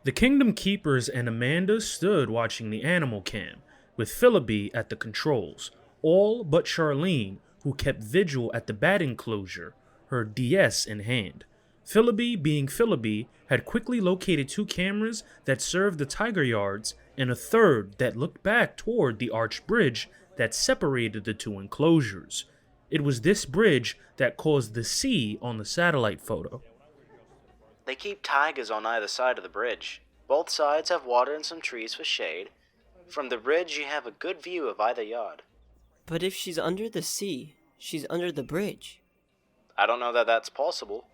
The Kingdom Keepers and Amanda stood watching the animal cam, with Philby at the controls, all but Charlene, who kept vigil at the bat enclosure, her DS in hand. Philby, being Philby, had quickly located 2 cameras that served the tiger yards and a third that looked back toward the arched bridge that separated the 2 enclosures. It was this bridge that caused the C on the satellite photo. They keep tigers on either side of the bridge. Both sides have water and some trees for shade. From the bridge, you have a good view of either yard. But if she's under the sea, she's under the bridge. I don't know that that's possible.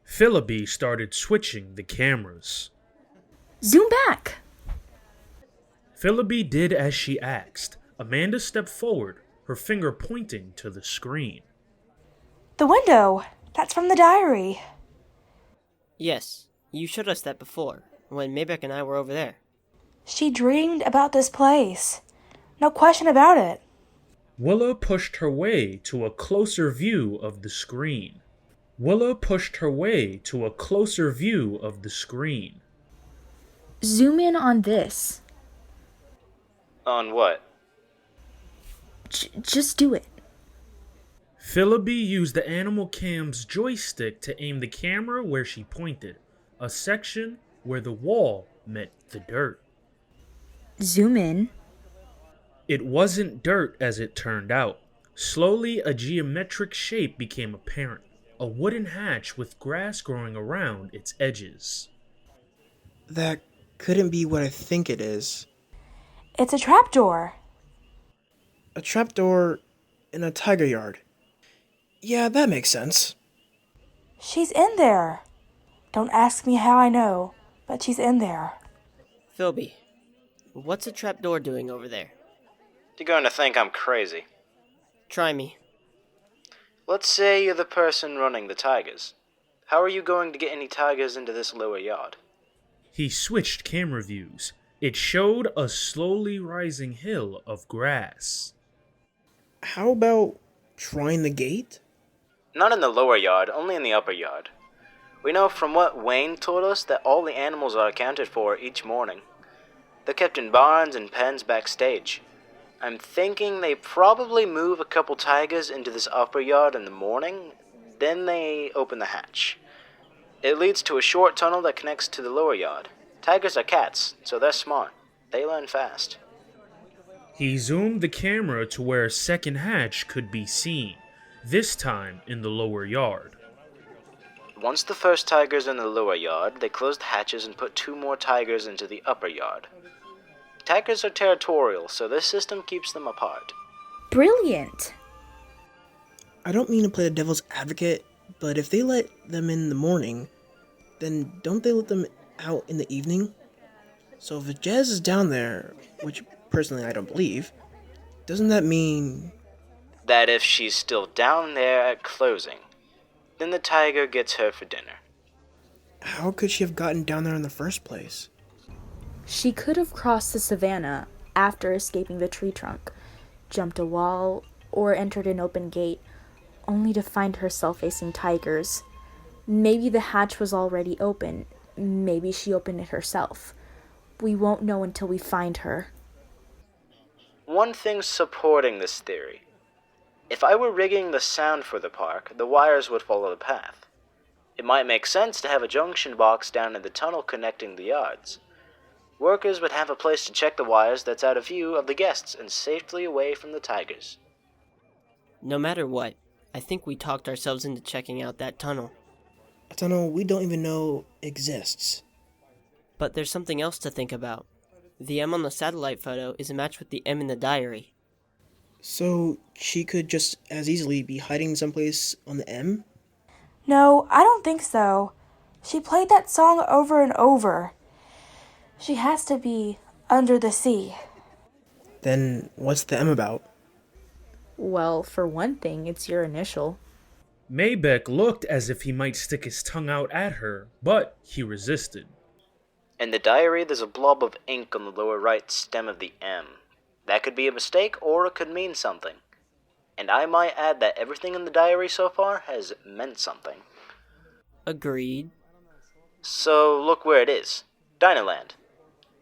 Philby started switching the cameras. Zoom back! Philby did as she asked. Amanda stepped forward, her finger pointing to the screen. The window! That's from the diary. Yes, you showed us that before, when Maybeck and I were over there. She dreamed about this place. No question about it. Willa pushed her way to a closer view of the screen. Willa pushed her way to a closer view of the screen. Zoom in on this. On what? Just do it. Philby used the animal cam's joystick to aim the camera where she pointed, a section where the wall met the dirt. Zoom in. It wasn't dirt as it turned out. Slowly, a geometric shape became apparent, a wooden hatch with grass growing around its edges. That couldn't be what I think it is. It's a trapdoor. A trapdoor in a tiger yard. Yeah, that makes sense. She's in there. Don't ask me how I know, but she's in there. Philby, what's a trapdoor doing over there? You're going to think I'm crazy. Try me. Let's say you're the person running the tigers. How are you going to get any tigers into this lower yard? He switched camera views. It showed a slowly rising hill of grass. How about trying the gate? Not in the lower yard, only in the upper yard. We know from what Wayne told us that all the animals are accounted for each morning. They're kept in barns and pens backstage. I'm thinking they probably move a couple tigers into this upper yard in the morning, then they open the hatch. It leads to a short tunnel that connects to the lower yard. Tigers are cats, so they're smart. They learn fast. He zoomed the camera to where a second hatch could be seen, this time in the lower yard. Once the first tiger's in the lower yard, they close the hatches and put 2 more tigers into the upper yard. Tigers are territorial, so this system keeps them apart. Brilliant. I don't mean to play the devil's advocate, but if they let them in the morning, then don't they let them out in the evening? So if Jess is down there, which personally I don't believe, doesn't that mean That if she's still down there at closing, then the tiger gets her for dinner. how could she have gotten down there in the first place? She could have crossed the savannah after escaping the tree trunk, jumped a wall, or entered an open gate, only to find herself facing tigers. Maybe the hatch was already open. Maybe she opened it herself. We won't know until we find her. One thing supporting this theory. If I were rigging the sound for the park, the wires would follow the path. It might make sense to have a junction box down in the tunnel connecting the yards. Workers would have a place to check the wires that's out of view of the guests and safely away from the tigers. No matter what, I think we talked ourselves into checking out that tunnel. A tunnel we don't even know exists. But there's something else to think about. The M on the satellite photo is a match with the M in the diary. So she could just as easily be hiding someplace on the M? No, I don't think so. She played that song over and over. She has to be under the sea. Then what's the M about? Well, for one thing, it's your initial. Maybeck looked as if he might stick his tongue out at her, but he resisted. In the diary, there's a blob of ink on the lower right stem of the M. That could be a mistake, or it could mean something. And I might add that everything in the diary so far has meant something. Agreed. So look where it is. Dinoland.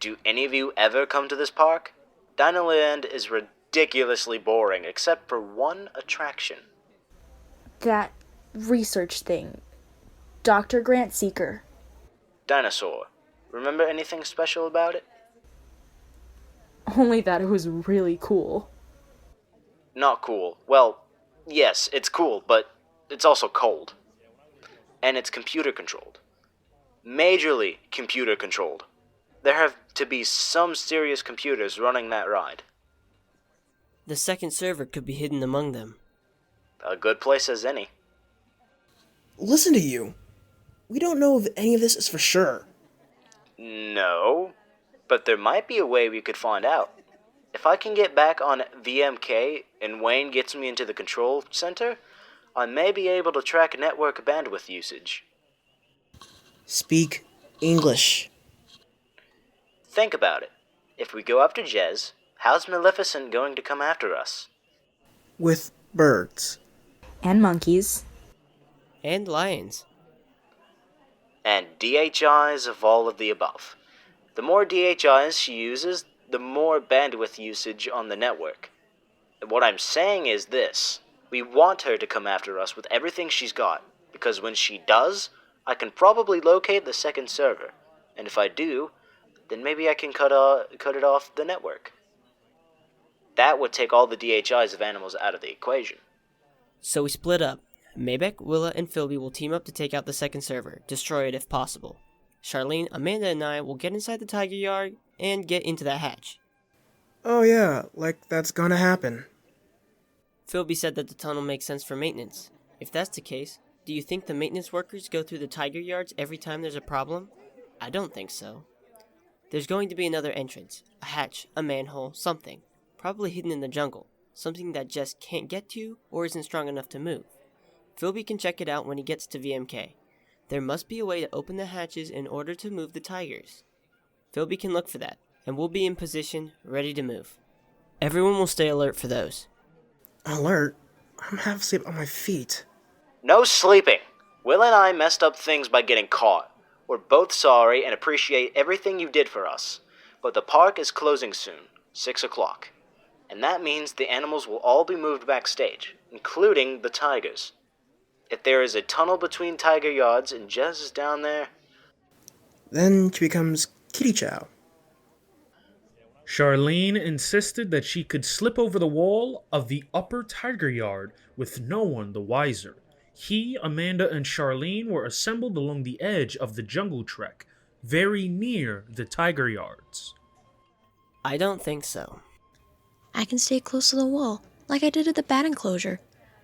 Do any of you ever come to this park? Dinoland is ridiculously boring except for one attraction. That research thing. Dr. Grant Seeker. Dinosaur. Remember anything special about it? Only that it was really cool. Not cool. Well, yes, it's cool, but it's also cold. And it's computer controlled. Majorly computer controlled. There have to be some serious computers running that ride. The second server could be hidden among them. A good place as any. Listen to you. We don't know if any of this is for sure. No, but there might be a way we could find out. If I can get back on VMK and Wayne gets me into the control center, I may be able to track network bandwidth usage. Speak English. Think about it. If we go after Jess, how's Maleficent going to come after us? With birds. And monkeys. And lions. And DHIs of all of the above. The more DHIs she uses, the more bandwidth usage on the network. What I'm saying is this. We want her to come after us with everything she's got, because when she does, I can probably locate the second server. And if I do, then maybe I can cut it off the network. That would take all the DHIs of animals out of the equation. So we split up. Maybeck, Willa, and Philby will team up to take out the second server, destroy it if possible. Charlene, Amanda, and I will get inside the tiger yard and get into that hatch. Oh yeah, like that's gonna happen. Philby said that the tunnel makes sense for maintenance. If that's the case, do you think the maintenance workers go through the tiger yards every time there's a problem? I don't think so. There's going to be another entrance, a hatch, a manhole, something. Probably hidden in the jungle, something that Jess can't get to or isn't strong enough to move. Philby can check it out when he gets to VMK. There must be a way to open the hatches in order to move the tigers. Philby can look for that, and we'll be in position, ready to move. Everyone will stay alert for those. Alert? I'm half asleep on my feet. No sleeping! Will and I messed up things by getting caught. We're both sorry and appreciate everything you did for us. But the park is closing soon, 6 o'clock. And that means the animals will all be moved backstage, including the tigers. If there is a tunnel between tiger yards and Jess is down there... Then she becomes Kitty Chow. Charlene insisted that she could slip over the wall of the upper tiger yard with no one the wiser. He, Amanda, and Charlene were assembled along the edge of the jungle trek, very near the tiger yards. I don't think so. I can stay close to the wall, like I did at the bat enclosure.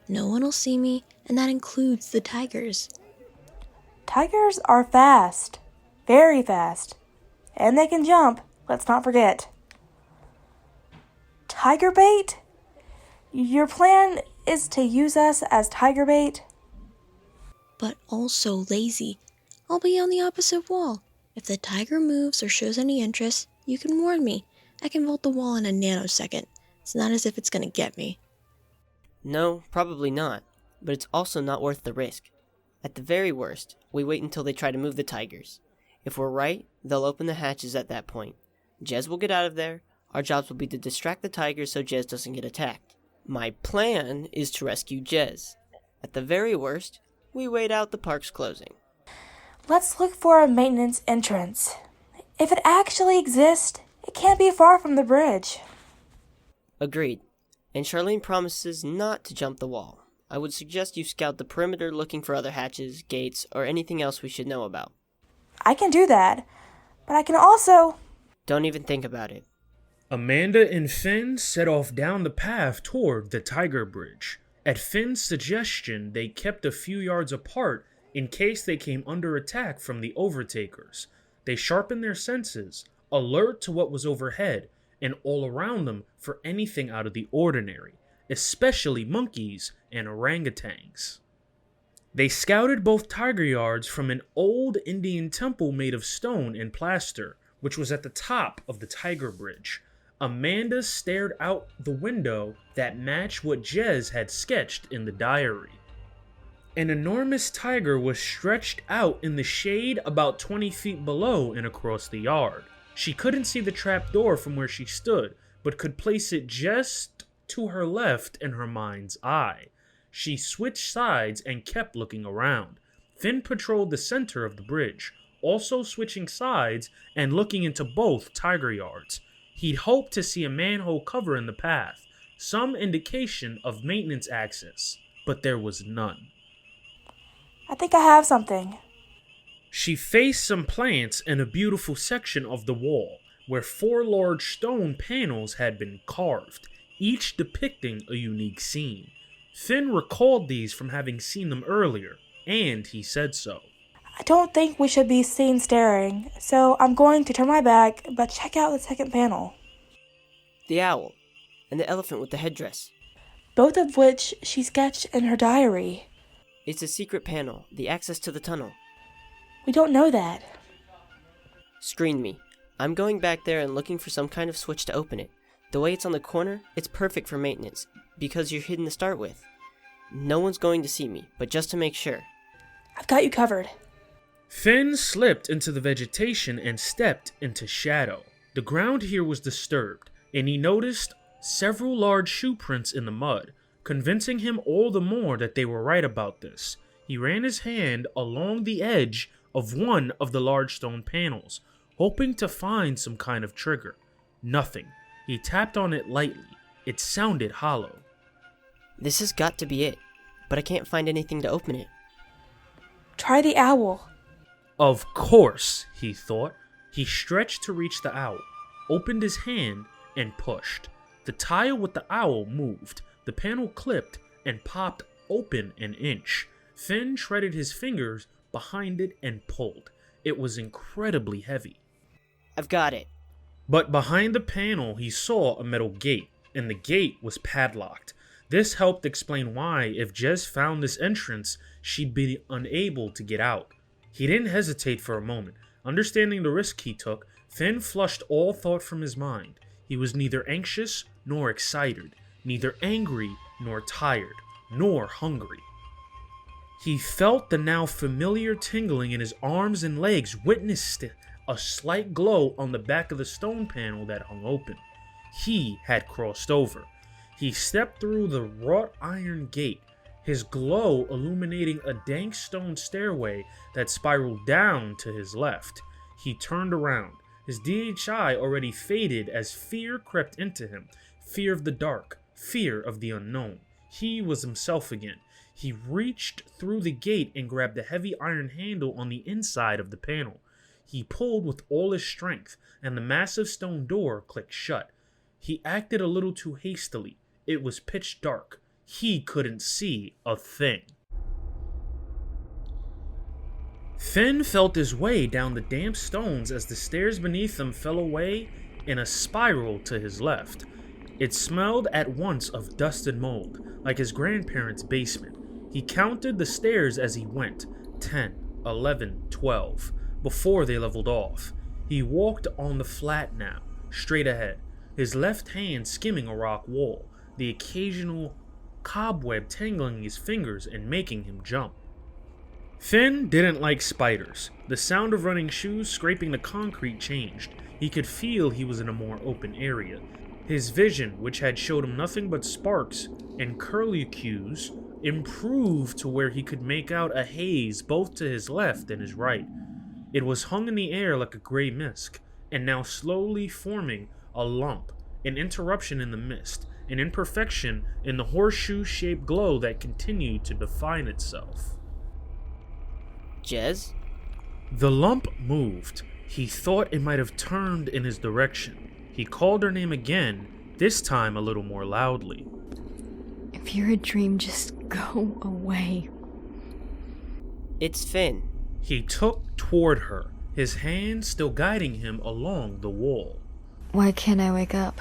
No one will see me, and that includes the tigers. Tigers are fast. Very fast. And they can jump, let's not forget. Tiger bait? Your plan is to use us as tiger bait? But also lazy. I'll be on the opposite wall. If the tiger moves or shows any interest, you can warn me. I can vault the wall in a nanosecond. It's not as if it's gonna get me. No, probably not. But it's also not worth the risk. At the very worst, we wait until they try to move the tigers. If we're right, they'll open the hatches at that point. Jez will get out of there. Our jobs will be to distract the tigers so Jez doesn't get attacked. My plan is to rescue Jez. At the very worst, we wait out the park's closing. Let's look for a maintenance entrance. If it actually exists, it can't be far from the bridge. Agreed. And Charlene promises not to jump the wall. I would suggest you scout the perimeter looking for other hatches, gates, or anything else we should know about. I can do that, but I can also... Don't even think about it. Amanda and Finn set off down the path toward the Tiger Bridge. At Finn's suggestion, they kept a few yards apart in case they came under attack from the overtakers. They sharpened their senses, alert to what was overhead, and all around them for anything out of the ordinary, especially monkeys and orangutans. They scouted both tiger yards from an old Indian temple made of stone and plaster, which was at the top of the Tiger Bridge. Amanda stared out the window that matched what Jez had sketched in the diary. An enormous tiger was stretched out in the shade about 20 feet below and across the yard. She couldn't see the trapdoor from where she stood, but could place it just to her left in her mind's eye. She switched sides and kept looking around. Finn patrolled the center of the bridge, also switching sides and looking into both tiger yards. He'd hoped to see a manhole cover in the path, some indication of maintenance access, but there was none. I think I have something. She faced some plants in a beautiful section of the wall, where 4 large stone panels had been carved, each depicting a unique scene. Finn recalled these from having seen them earlier, and he said so. I don't think we should be seen staring, so I'm going to turn my back, but check out the second panel. The owl, and the elephant with the headdress. Both of which she sketched in her diary. It's a secret panel, the access to the tunnel. We don't know that. Screen me. I'm going back there and looking for some kind of switch to open it. The way it's on the corner, it's perfect for maintenance, because you're hidden to start with. No one's going to see me, but just to make sure. I've got you covered. Finn slipped into the vegetation and stepped into shadow. The ground here was disturbed, and he noticed several large shoe prints in the mud, convincing him all the more that they were right about this. He ran his hand along the edge of one of the large stone panels, hoping to find some kind of trigger. Nothing. He tapped on it lightly. It sounded hollow. This has got to be it, but I can't find anything to open it. Try the owl. Of course, he thought. He stretched to reach the owl, opened his hand, and pushed. The tile with the owl moved. The panel clipped and popped open an inch. Finn shredded his fingers behind it and pulled. It was incredibly heavy. I've got it. But behind the panel, he saw a metal gate, and the gate was padlocked. This helped explain why, if Jess found this entrance, she'd be unable to get out. He didn't hesitate for a moment. Understanding the risk he took, Finn flushed all thought from his mind. He was neither anxious nor excited, neither angry nor tired, nor hungry. He felt the now familiar tingling in his arms and legs, witnessed a slight glow on the back of the stone panel that hung open. He had crossed over. He stepped through the wrought iron gate, his glow illuminating a dank stone stairway that spiraled down to his left. He turned around. His DHI already faded as fear crept into him. Fear of the dark, fear of the unknown. He was himself again. He reached through the gate and grabbed the heavy iron handle on the inside of the panel. He pulled with all his strength, and the massive stone door clicked shut. He acted a little too hastily. It was pitch dark. He couldn't see a thing. Finn felt his way down the damp stones as the stairs beneath him fell away in a spiral to his left. It smelled at once of dust and mold, like his grandparents' basement. He counted the stairs as he went, 10, 11, 12, before they leveled off. He walked on the flat now, straight ahead, his left hand skimming a rock wall, the occasional cobweb tangling his fingers and making him jump. Finn didn't like spiders. The sound of running shoes scraping the concrete changed. He could feel he was in a more open area. His vision, which had showed him nothing but sparks and curlicues, improved to where he could make out a haze both to his left and his right. It was hung in the air like a gray mist, and now slowly forming a lump, an interruption in the mist, an imperfection in the horseshoe-shaped glow that continued to define itself. Jess? The lump moved. He thought it might have turned in his direction. He called her name again, this time a little more loudly. If you're a dream, just go away. It's Finn. He took toward her, his hand still guiding him along the wall. Why can't I wake up?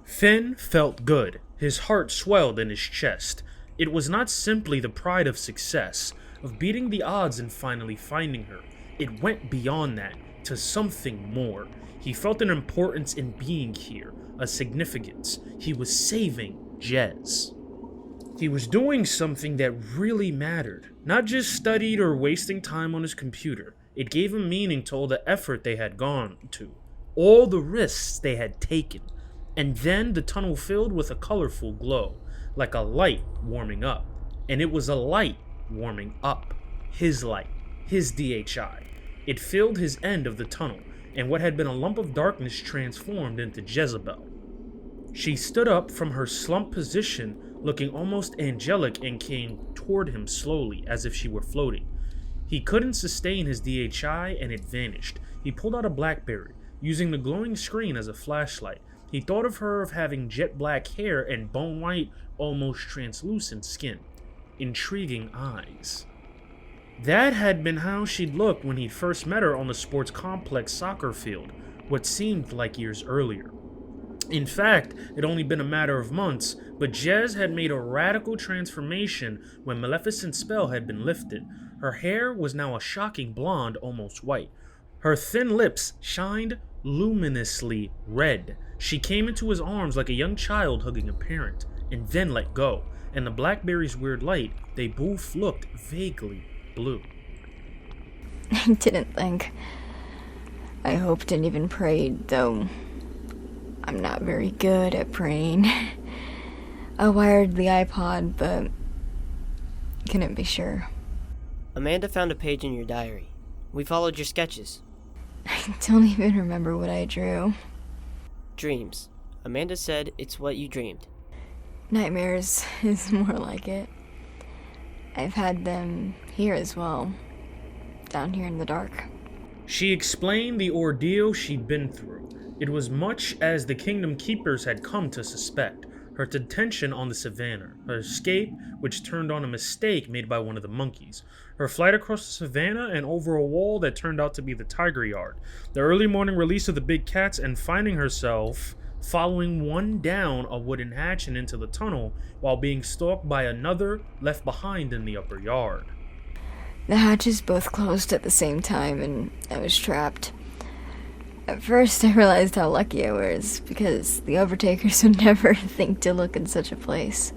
Finn felt good. His heart swelled in his chest. It was not simply the pride of success, of beating the odds and finally finding her. It went beyond that, to something more. He felt an importance in being here, a significance. He was saving Jess. He was doing something that really mattered, not just studied or wasting time on his computer. It gave him meaning to all the effort they had gone to, all the risks they had taken. And then the tunnel filled with a colorful glow, like a light warming up. And it was a light warming up. His light, his DHI. It filled his end of the tunnel, and what had been a lump of darkness transformed into Jezebel. She stood up from her slumped position, looking almost angelic, and came toward him slowly, as if she were floating. He couldn't sustain his DHI, and it vanished. He pulled out a BlackBerry, using the glowing screen as a flashlight. He thought of her of having jet black hair and bone-white, almost translucent skin. Intriguing eyes. That had been how she'd looked when he'd first met her on the sports complex soccer field, what seemed like years earlier. In fact, it had only been a matter of months, but Jess had made a radical transformation when Maleficent's spell had been lifted. Her hair was now a shocking blonde, almost white. Her thin lips shined luminously red. She came into his arms like a young child hugging a parent, and then let go. In the BlackBerry's weird light, they both looked vaguely blue. I didn't think. I hoped and even prayed, though I'm not very good at praying. I wired the iPod, but couldn't be sure. Amanda found a page in your diary. We followed your sketches. I don't even remember what I drew. Dreams. Amanda said it's what you dreamed. Nightmares is more like it. I've had them here as well. Down here in the dark. She explained the ordeal she'd been through. It was much as the Kingdom Keepers had come to suspect. Her detention on the savannah, her escape, which turned on a mistake made by one of the monkeys, her flight across the savannah and over a wall that turned out to be the tiger yard, the early morning release of the big cats, and finding herself following one down a wooden hatch and into the tunnel while being stalked by another left behind in the upper yard. The hatches both closed at the same time, and I was trapped. At first, I realized how lucky I was, because the Overtakers would never think to look in such a place.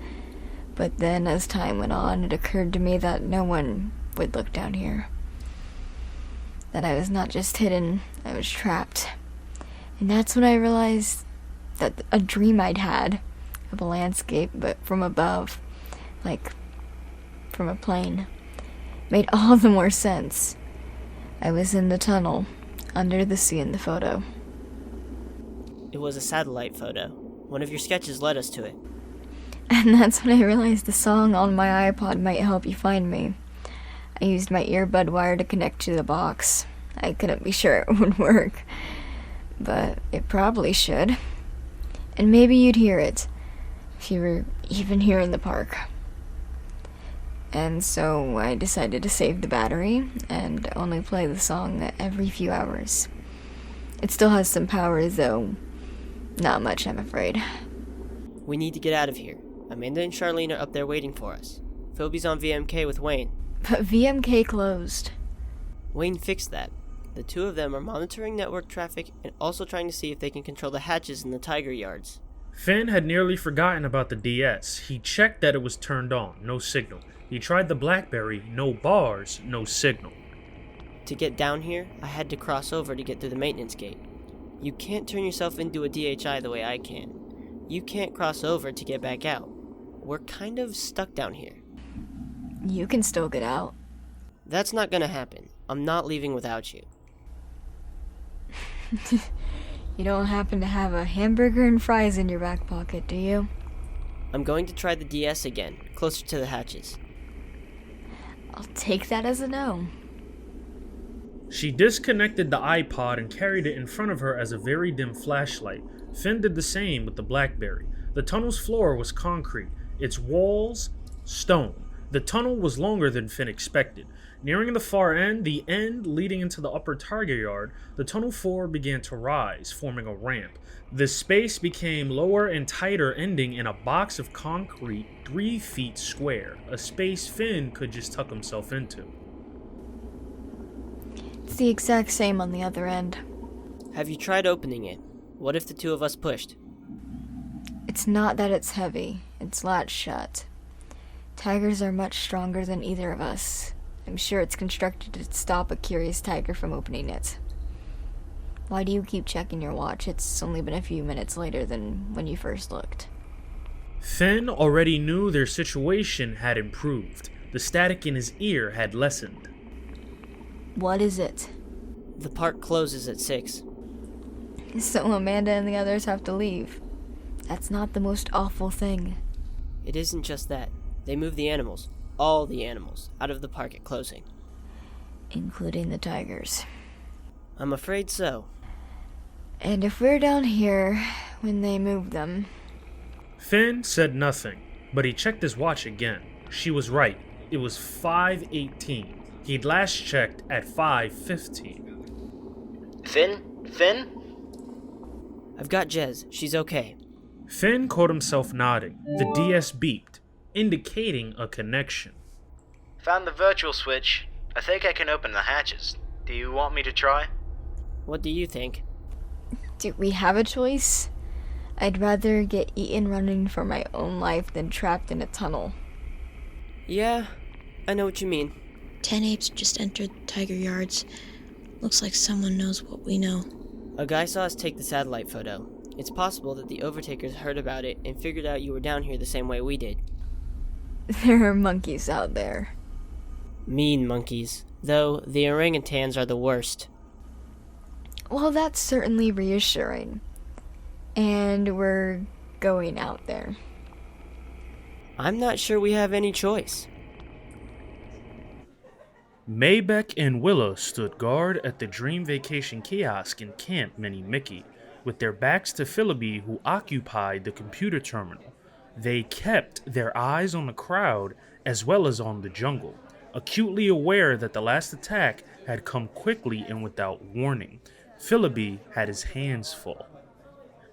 But then, as time went on, it occurred to me that no one would look down here. That I was not just hidden, I was trapped. And that's when I realized that a dream I'd had of a landscape, but from above, like from a plane, made all the more sense. I was in the tunnel, under the sea in the photo. It was a satellite photo. One of your sketches led us to it. And that's when I realized the song on my iPod might help you find me. I used my earbud wire to connect to the box. I couldn't be sure it would work, but it probably should. And maybe you'd hear it, if you were even here in the park. And so I decided to save the battery and only play the song every few hours. It still has some power, though not much, I'm afraid. We need to get out of here. Amanda and Charlene are up there waiting for us. Philby's on VMK with Wayne. But VMK closed. Wayne fixed that. The two of them are monitoring network traffic and also trying to see if they can control the hatches in the tiger yards. Finn had nearly forgotten about the DS. He checked that it was turned on, no signal. He tried the BlackBerry, no bars, no signal. To get down here, I had to cross over to get through the maintenance gate. You can't turn yourself into a DHI the way I can. You can't cross over to get back out. We're kind of stuck down here. You can still get out. That's not gonna happen. I'm not leaving without you. You don't happen to have a hamburger and fries in your back pocket, do you? I'm going to try the DS again, closer to the hatches. I'll take that as a no. She disconnected the iPod and carried it in front of her as a very dim flashlight. Finn did the same with the BlackBerry. The tunnel's floor was concrete, its walls stone. The tunnel was longer than Finn expected. Nearing the far end, the end leading into the upper tiger yard, the tunnel floor began to rise, forming a ramp. The space became lower and tighter, ending in a box of concrete 3 feet square, a space Finn could just tuck himself into. It's the exact same on the other end. Have you tried opening it? What if the two of us pushed? It's not that it's heavy, it's latched shut. Tigers are much stronger than either of us. I'm sure it's constructed to stop a curious tiger from opening it. Why do you keep checking your watch? It's only been a few minutes later than when you first looked. Finn already knew their situation had improved. The static in his ear had lessened. What is it? The park closes at 6. So Amanda and the others have to leave. That's not the most awful thing. It isn't just that. They move the animals, all the animals, out of the park at closing. Including the tigers. I'm afraid so. And if we're down here when they move them... Finn said nothing, but he checked his watch again. She was right. It was 5:18. He'd last checked at 5:15. Finn? I've got Jess. She's okay. Finn caught himself nodding. The DS beeped, indicating a connection. Found the virtual switch. I think I can open the hatches. Do you want me to try? What do you think? Do we have a choice? I'd rather get eaten running for my own life than trapped in a tunnel. Yeah, I know what you mean. 10 apes just entered the tiger yards. Looks like someone knows what we know. A guy saw us take the satellite photo. It's possible that the overtakers heard about it and figured out you were down here the same way we did. There are monkeys out there. Mean monkeys. Though, the orangutans are the worst. Well, that's certainly reassuring. And we're going out there. I'm not sure we have any choice. Maybeck and Willa stood guard at the Dream Vacation kiosk in Camp Mini Mickey, with their backs to Philby, who occupied the computer terminal. They kept their eyes on the crowd as well as on the jungle, acutely aware that the last attack had come quickly and without warning. Philby had his hands full.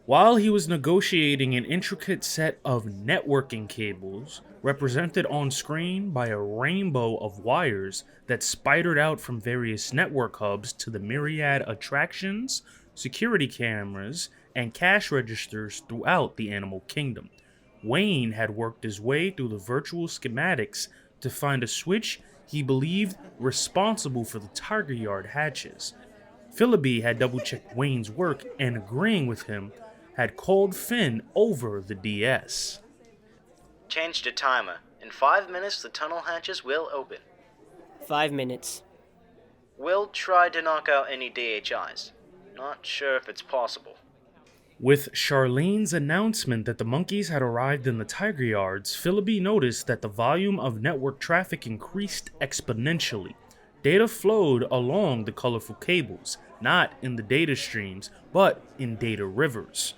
While he was negotiating an intricate set of networking cables, represented on screen by a rainbow of wires that spidered out from various network hubs to the myriad attractions, security cameras, and cash registers throughout the animal kingdom, Wayne had worked his way through the virtual schematics to find a switch he believed responsible for the tiger yard hatches. Philby had double-checked Wayne's work and, agreeing with him, had called Finn over the DS. Changed the timer. In 5 minutes, the tunnel hatches will open. 5 minutes. We'll try to knock out any DHIs. Not sure if it's possible. With Charlene's announcement that the monkeys had arrived in the tiger yards, Philby noticed that the volume of network traffic increased exponentially. Data flowed along the colorful cables, not in the data streams, but in data rivers.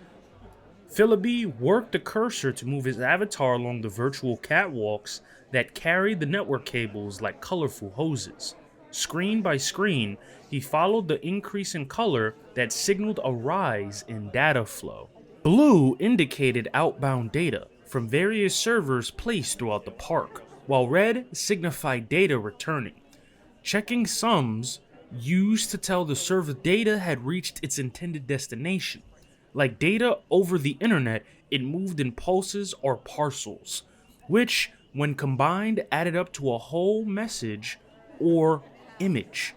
Philby worked the cursor to move his avatar along the virtual catwalks that carried the network cables like colorful hoses. Screen by screen, he followed the increase in color that signaled a rise in data flow. Blue indicated outbound data from various servers placed throughout the park, while red signified data returning. Checking sums used to tell the server data had reached its intended destination. Like data over the internet, it moved in pulses or parcels, which, when combined, added up to a whole message or image.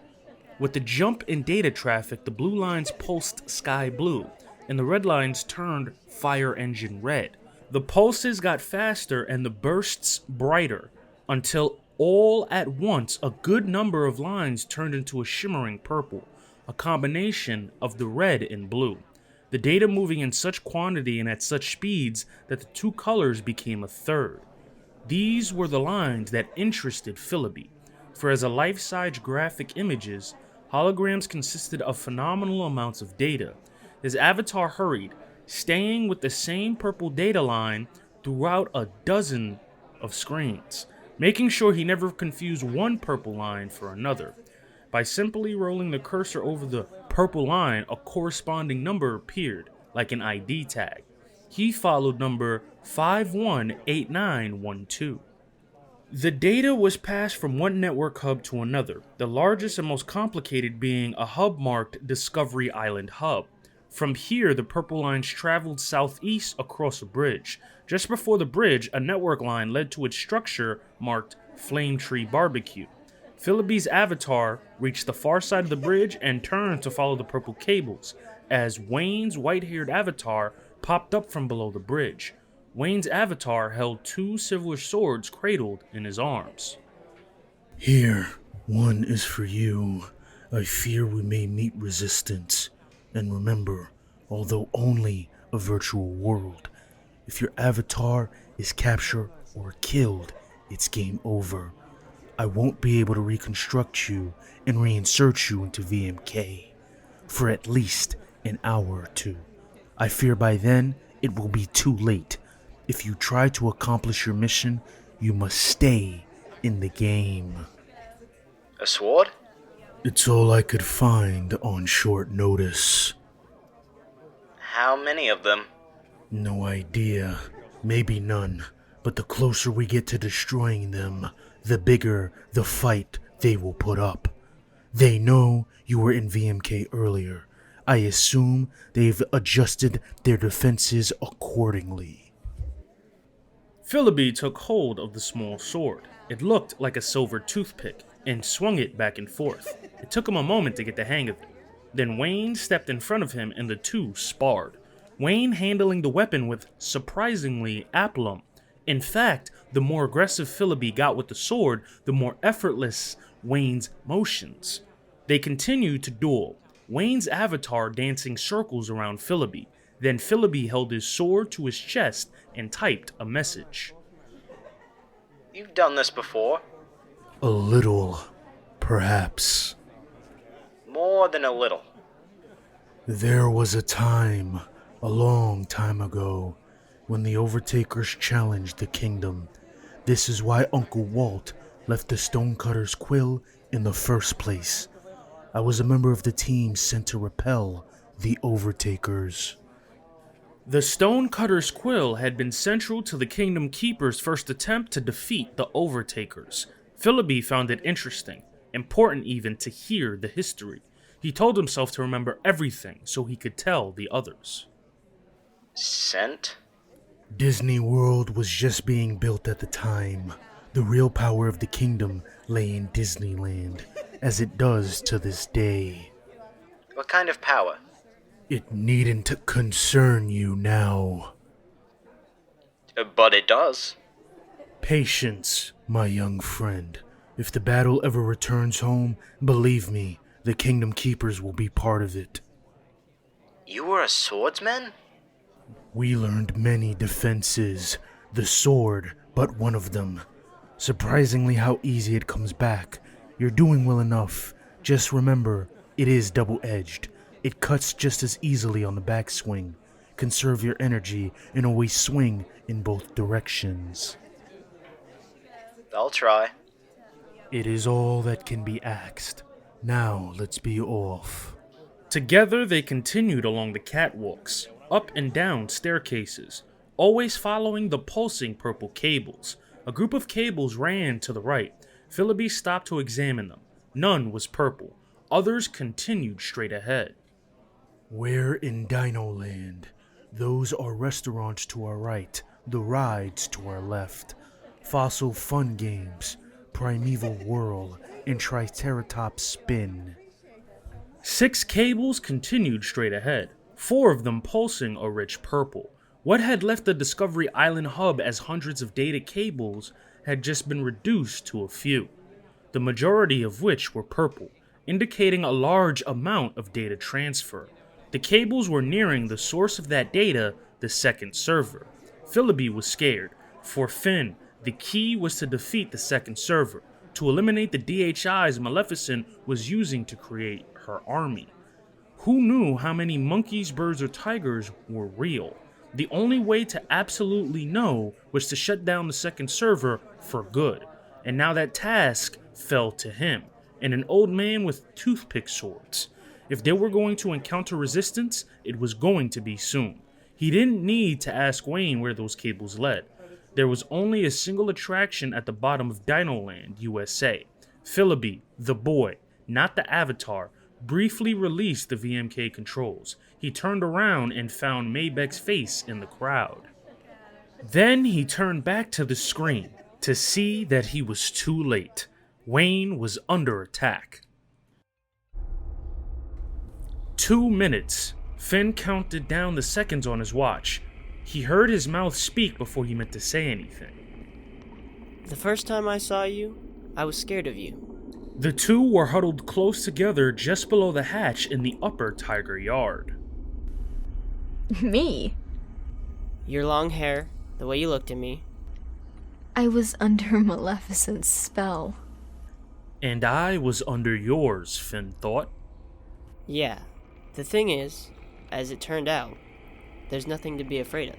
With the jump in data traffic, the blue lines pulsed sky blue, and the red lines turned fire engine red. The pulses got faster and the bursts brighter, until all at once a good number of lines turned into a shimmering purple, a combination of the red and blue. The data moving in such quantity and at such speeds that the two colors became a third. These were the lines that interested Philby, for as a life-size graphic images, holograms consisted of phenomenal amounts of data. His avatar hurried, staying with the same purple data line throughout a dozen of screens, making sure he never confused one purple line for another. By simply rolling the cursor over the purple line, a corresponding number appeared, like an ID tag. He followed number 518912. The data was passed from one network hub to another, the largest and most complicated being a hub marked Discovery Island Hub. From here, the purple lines traveled southeast across a bridge. Just before the bridge, a network line led to its structure marked Flame Tree Barbecue. Philby's avatar reached the far side of the bridge and turned to follow the purple cables, as Wayne's white-haired avatar popped up from below the bridge. Wayne's avatar held two silver swords cradled in his arms. Here, one is for you. I fear we may meet resistance. And remember, although only a virtual world, if your avatar is captured or killed, it's game over. I won't be able to reconstruct you and reinsert you into VMK for at least an hour or two. I fear by then it will be too late. If you try to accomplish your mission, you must stay in the game. A sword? It's all I could find on short notice. How many of them? No idea. Maybe none. But the closer we get to destroying them, the bigger the fight they will put up. They know you were in VMK earlier. I assume they've adjusted their defenses accordingly. Philby took hold of the small sword. It looked like a silver toothpick, and swung it back and forth. It took him a moment to get the hang of it. Then Wayne stepped in front of him and the two sparred. Wayne handling the weapon with surprisingly aplomb. In fact, the more aggressive Philby got with the sword, the more effortless Wayne's motions. They continued to duel, Wayne's avatar dancing circles around Philby. Then Philby held his sword to his chest and typed a message. You've done this before. A little, perhaps. More than a little. There was a time, a long time ago, when the Overtakers challenged the kingdom. This is why Uncle Walt left the Stonecutter's quill in the first place. I was a member of the team sent to repel the Overtakers. The Stonecutter's quill had been central to the Kingdom Keeper's first attempt to defeat the Overtakers. Philby found it interesting, important even, to hear the history. He told himself to remember everything so he could tell the others. Sent? Disney World was just being built at the time. The real power of the kingdom lay in Disneyland, as it does to this day. What kind of power? It needn't concern you now. But it does. Patience, my young friend. If the battle ever returns home, believe me, the Kingdom Keepers will be part of it. You were a swordsman? We learned many defenses. The sword, but one of them. Surprisingly how easy it comes back. You're doing well enough. Just remember, it is double-edged. It cuts just as easily on the backswing. Conserve your energy and always swing in both directions. I'll try. It is all that can be asked. Now let's be off. Together they continued along the catwalks, up and down staircases, always following the pulsing purple cables. A group of cables ran to the right. Philby stopped to examine them. None was purple. Others continued straight ahead. We're in Dino Land. Those are restaurants to our right, the rides to our left. Fossil Fun Games, Primeval Whirl, and Triceratops Spin. 6 cables continued straight ahead, 4 of them pulsing a rich purple. What had left the Discovery Island hub as hundreds of data cables had just been reduced to a few, the majority of which were purple, indicating a large amount of data transfer. The cables were nearing the source of that data, the second server. Philby was scared. For Finn, the key was to defeat the second server, to eliminate the DHIs Maleficent was using to create her army. Who knew how many monkeys, birds, or tigers were real? The only way to absolutely know was to shut down the second server for good. And now that task fell to him, and an old man with toothpick swords. If they were going to encounter resistance, it was going to be soon. He didn't need to ask Wayne where those cables led. There was only a single attraction at the bottom of Dino Land, USA. Philby, the boy, not the avatar, briefly released the VMK controls. He turned around and found Maybeck's face in the crowd. Then he turned back to the screen to see that he was too late. Wayne was under attack. 2 minutes. Finn counted down the seconds on his watch. He heard his mouth speak before he meant to say anything. The first time I saw you, I was scared of you. The two were huddled close together just below the hatch in the upper tiger yard. Me? Your long hair, the way you looked at me. I was under Maleficent's spell. And I was under yours, Finn thought. Yeah, the thing is, as it turned out, there's nothing to be afraid of.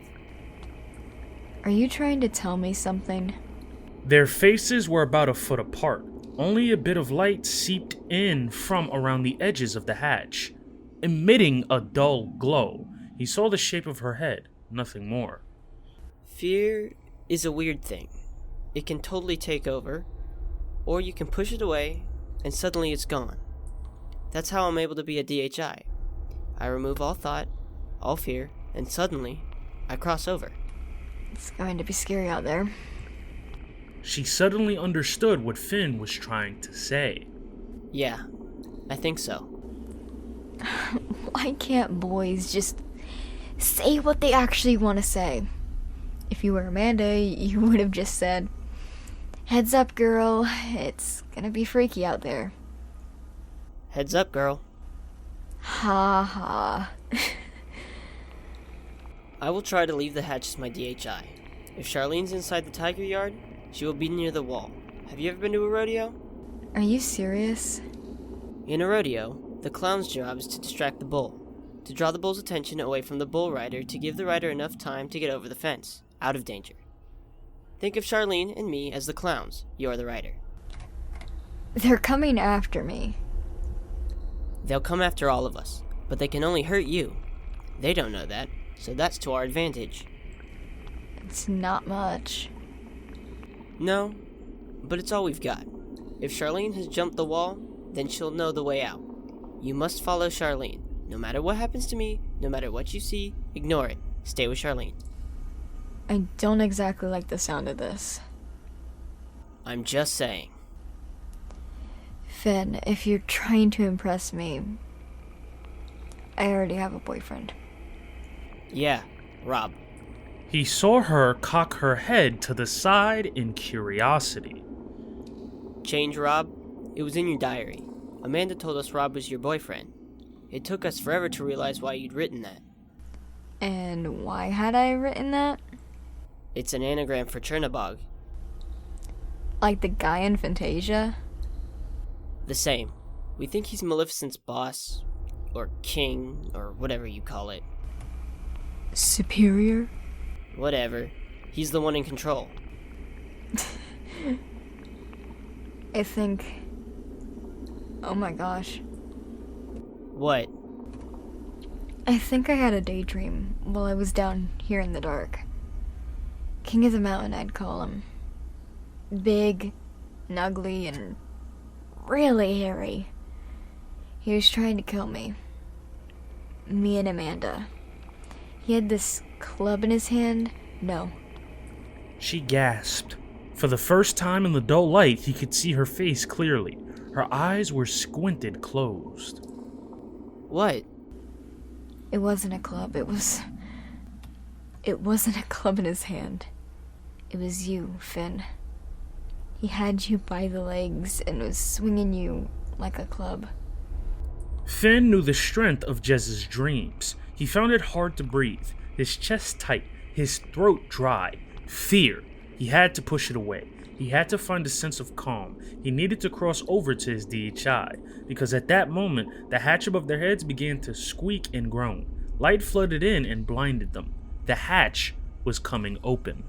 Are you trying to tell me something? Their faces were about a foot apart. Only a bit of light seeped in from around the edges of the hatch, emitting a dull glow. He saw the shape of her head, nothing more. Fear is a weird thing. It can totally take over, or you can push it away, and suddenly it's gone. That's how I'm able to be a DHI. I remove all thought, all fear, and suddenly, I cross over. It's going to be scary out there. She suddenly understood what Finn was trying to say. Yeah, I think so. Why can't boys just say what they actually want to say? If you were Amanda, you would have just said, "Heads up, girl, it's gonna be freaky out there." Heads up, girl. Ha ha. I will try to leave the hatch as my DHI. If Charlene's inside the tiger yard, she will be near the wall. Have you ever been to a rodeo? Are you serious? In a rodeo, the clown's job is to distract the bull, to draw the bull's attention away from the bull rider to give the rider enough time to get over the fence, out of danger. Think of Charlene and me as the clowns. You're the rider. They're coming after me. They'll come after all of us, but they can only hurt you. They don't know that, so that's to our advantage. It's not much. No, but it's all we've got. If Charlene has jumped the wall, then she'll know the way out. You must follow Charlene. No matter what happens to me, no matter what you see, ignore it. Stay with Charlene. I don't exactly like the sound of this. I'm just saying. Finn, if you're trying to impress me, I already have a boyfriend. Yeah, Rob. He saw her cock her head to the side in curiosity. Change, Rob? It was in your diary. Amanda told us Rob was your boyfriend. It took us forever to realize why you'd written that. And why had I written that? It's an anagram for Chernobog. Like the guy in Fantasia? The same. We think he's Maleficent's boss, or king, or whatever you call it. Superior? Whatever. He's the one in control. I think... Oh my gosh. What? I think I had a daydream while I was down here in the dark. King of the Mountain, I'd call him. Big, and ugly, and really hairy. He was trying to kill me. Me and Amanda. He had this club in his hand. No. She gasped. For the first time in the dull light, he could see her face clearly. Her eyes were squinted closed. What? It wasn't a club. It wasn't a club in his hand. It was you, Finn. He had you by the legs and was swinging you like a club. Finn knew the strength of Jess's dreams. He found it hard to breathe, his chest tight, his throat dry. Fear. He had to push it away. He had to find a sense of calm. He needed to cross over to his DHI, because at that moment, the hatch above their heads began to squeak and groan. Light flooded in and blinded them. The hatch was coming open.